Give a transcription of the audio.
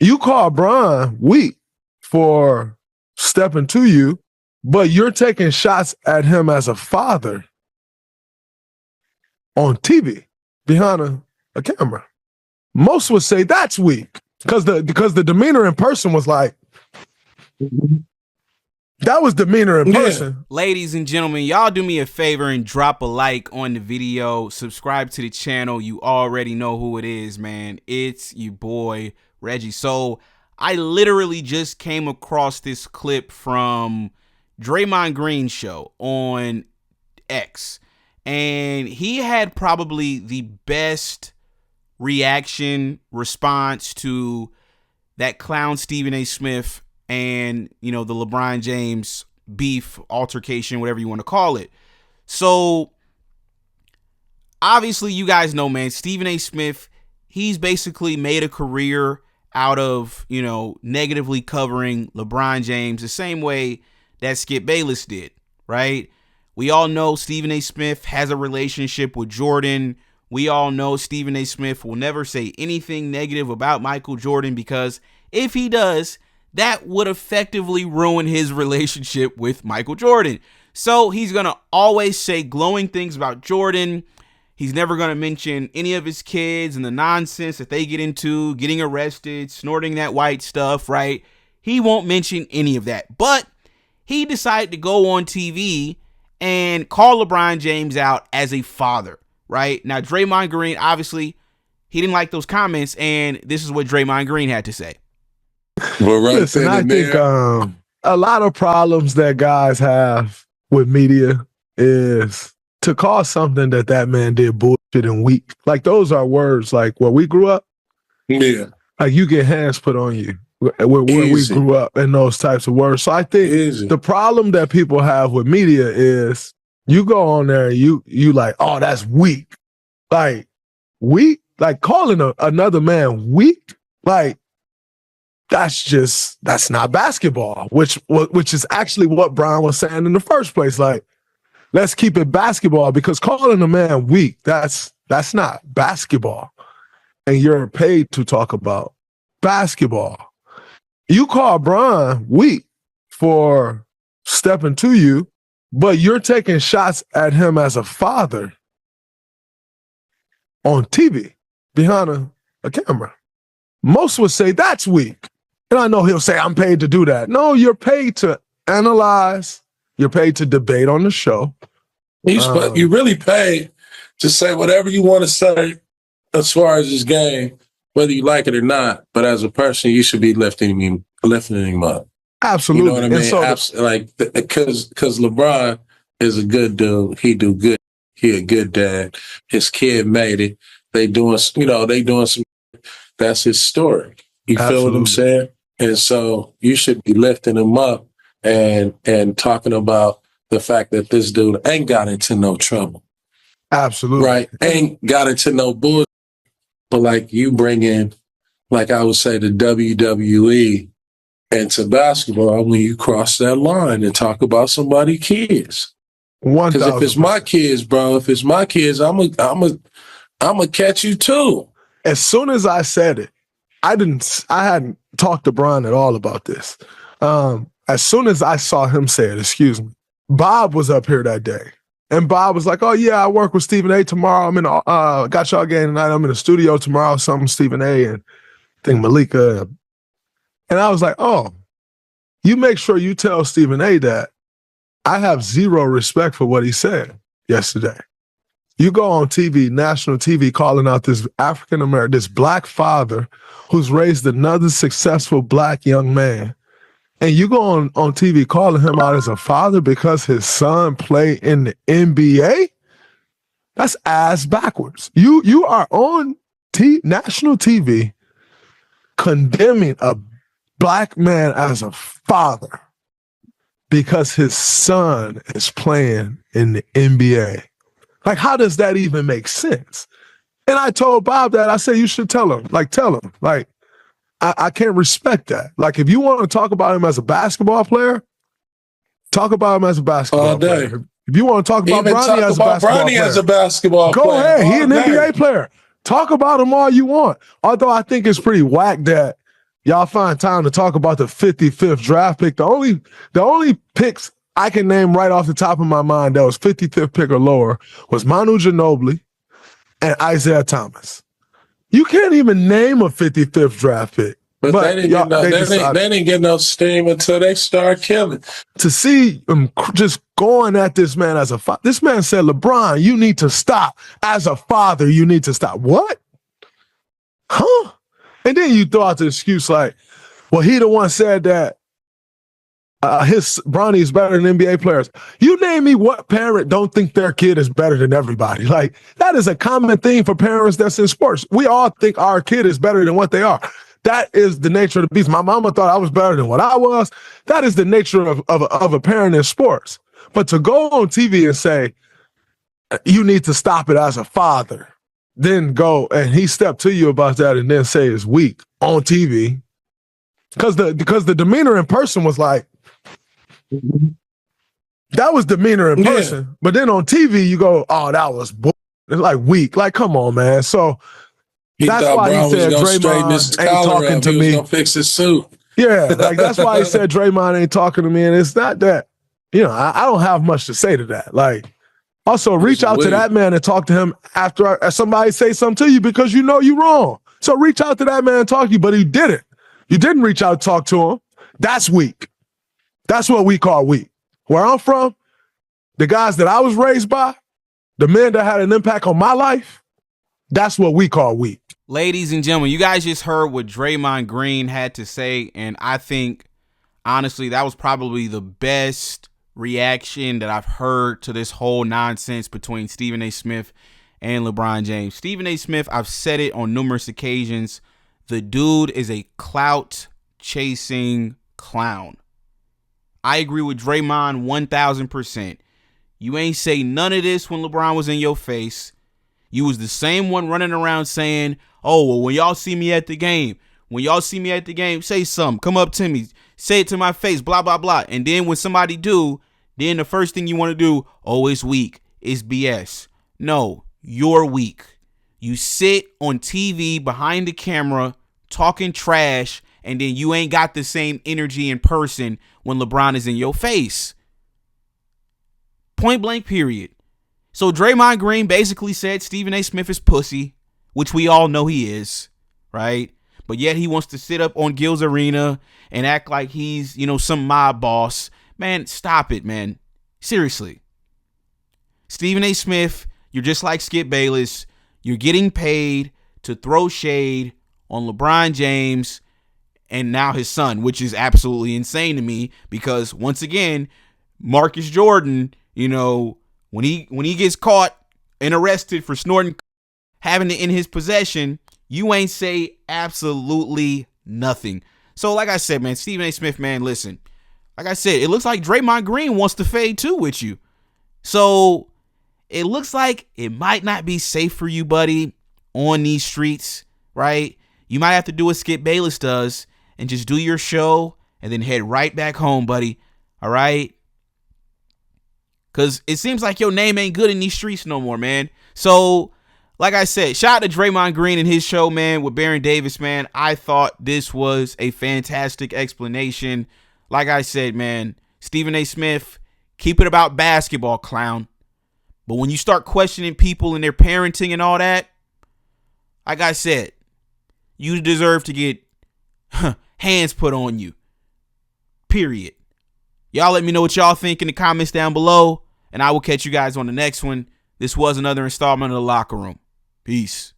You call Bron weak for stepping to you, but you're taking shots at him as a father on TV behind a camera. Most would say that's weak because the demeanor in person was like, that was demeanor in person. Ladies and gentlemen, y'all do me a favor and drop a like on the video. Subscribe to the channel. You already know who it is, man. It's your boy, Reggie. So I literally just came across this clip from Draymond Green's show on X. And he had probably the best response to that clown Stephen A. Smith and, the LeBron James beef, altercation, whatever you want to call it. So, obviously, you guys know, man, Stephen A. Smith, he's basically made a career out of, negatively covering LeBron James the same way that Skip Bayless did, right? We all know Stephen A. Smith has a relationship with Jordan. We all know Stephen A. Smith will never say anything negative about Michael Jordan because if he does, that would effectively ruin his relationship with Michael Jordan. So he's going to always say glowing things about Jordan. He's never going to mention any of his kids and the nonsense that they get into, getting arrested, snorting that white stuff, right? He won't mention any of that. But he decided to go on TV and call LeBron James out as a father, right? Now, Draymond Green, obviously, he didn't like those comments, and this is what Draymond Green had to say. Well, listen, I think a lot of problems that guys have with media is to call something that man did bullshit and weak. Like, those are words like where we grew up. Yeah. Like, you get hands put on you where we grew up and those types of words. So I think the problem that people have with media is you go on there and you like, oh, that's weak. Like, weak? Like, calling another man weak? Like, that's not basketball, which is actually what Brian was saying in the first place. Like, let's keep it basketball because calling a man weak, that's not basketball. And you're paid to talk about basketball. You call Bron weak for stepping to you, but you're taking shots at him as a father on TV behind a camera. Most would say that's weak. And I know he'll say, I'm paid to do that. No, you're paid to analyze. You're paid to debate on the show. You really paid to say whatever you want to say as far as this game, whether you like it or not. But as a person, you should be lifting him up. Absolutely. You know what I mean? Because LeBron is a good dude. He do good. He a good dad. His kid made it. They doing some. That's his story. You feel what I'm saying? And so you should be lifting him up and talking about the fact that this dude ain't got into no trouble. Absolutely. Right? Ain't got into no bullshit. But like you bring in, like I would say, the WWE into basketball when you cross that line and talk about somebody's kids. Because if it's my kids, bro, I'm gonna catch you too. As soon as I said it, I hadn't talked to Brian at all about this. As soon as I saw him say it, Bob was up here that day. And Bob was like, oh yeah, I work with Stephen A tomorrow. I'm in got y'all game tonight. I'm in the studio tomorrow, something Stephen A and I think Malika. And I was like, oh, you make sure you tell Stephen A that I have zero respect for what he said yesterday. You go on TV, national TV, calling out this African-American, this black father who's raised another successful black young man. And you go on TV calling him out as a father because his son played in the NBA? That's ass backwards. You are on national TV condemning a black man as a father because his son is playing in the NBA. Like, how does that even make sense? And I told Bob that. I said, you should tell him. Like, I can't respect that. Like, if you want to talk about him as a basketball player, talk about him as a basketball player. If you want to talk about Bronny as a basketball player, go ahead. He an NBA player. Talk about him all you want. Although I think it's pretty whack that y'all find time to talk about the 55th draft pick. The only picks I can name right off the top of my mind that was 55th pick or lower was Manu Ginobili and Isaiah Thomas. You can't even name a 55th draft pick. But they didn't get no steam until they start killing. To see him just going at this man as a father. This man said, LeBron, you need to stop. As a father, you need to stop. What? Huh? And then you throw out the excuse like, well, he the one said that Bronny is better than NBA players. You name me what parent don't think their kid is better than everybody. Like, that is a common thing for parents that's in sports. We all think our kid is better than what they are. That is the nature of the beast. My mama thought I was better than what I was. That is the nature of a parent in sports. But to go on TV and say, you need to stop it as a father, then go and he stepped to you about that and then say it's weak on TV. Because the demeanor in person was like, that was demeanor in person. Yeah. But then on TV, you go, oh, that was it's like weak. Like, come on, man. So that's why he said Draymond ain't talking to me. Gonna fix his suit. Yeah, like that's why he said Draymond ain't talking to me. And it's not that, I don't have much to say to that. Like, also reach out to that man and talk to him after somebody say something to you because you know you're wrong. So reach out to that man and talk to you, but he didn't. You didn't reach out and talk to him. That's weak. That's what we call weak. Where I'm from, the guys that I was raised by, the men that had an impact on my life, that's what we call weak. Ladies and gentlemen, you guys just heard what Draymond Green had to say, and I think, honestly, that was probably the best reaction that I've heard to this whole nonsense between Stephen A. Smith and LeBron James. Stephen A. Smith, I've said it on numerous occasions, the dude is a clout-chasing clown. I agree with Draymond 1,000%. You ain't say none of this when LeBron was in your face. You was the same one running around saying, oh, well, when y'all see me at the game, say something. Come up to me. Say it to my face, blah, blah, blah. And then when somebody do, then the first thing you want to do, oh, it's weak. It's BS. No, you're weak. You sit on TV behind the camera talking trash, and then you ain't got the same energy in person when LeBron is in your face. Point blank, period. So Draymond Green basically said Stephen A. Smith is pussy, which we all know he is, right? But yet he wants to sit up on Gil's Arena and act like he's, some mob boss. Man, stop it, man. Seriously. Stephen A. Smith, you're just like Skip Bayless. You're getting paid to throw shade on LeBron James and now his son, which is absolutely insane to me because, once again, Marcus Jordan, when he gets caught and arrested for snorting, having it in his possession, you ain't say absolutely nothing. So like I said, man, Stephen A. Smith, man, listen, like I said, it looks like Draymond Green wants to fade too with you. So it looks like it might not be safe for you, buddy, on these streets, right? You might have to do what Skip Bayless does and just do your show and then head right back home, buddy. All right? Because it seems like your name ain't good in these streets no more, man. So, like I said, shout out to Draymond Green and his show, man, with Baron Davis, man. I thought this was a fantastic explanation. Like I said, man, Stephen A. Smith, keep it about basketball, clown. But when you start questioning people and their parenting and all that, like I said, you deserve to get hands put on you. Period. Y'all let me know what y'all think in the comments down below, and I will catch you guys on the next one. This was another installment of The Locker Room. Peace.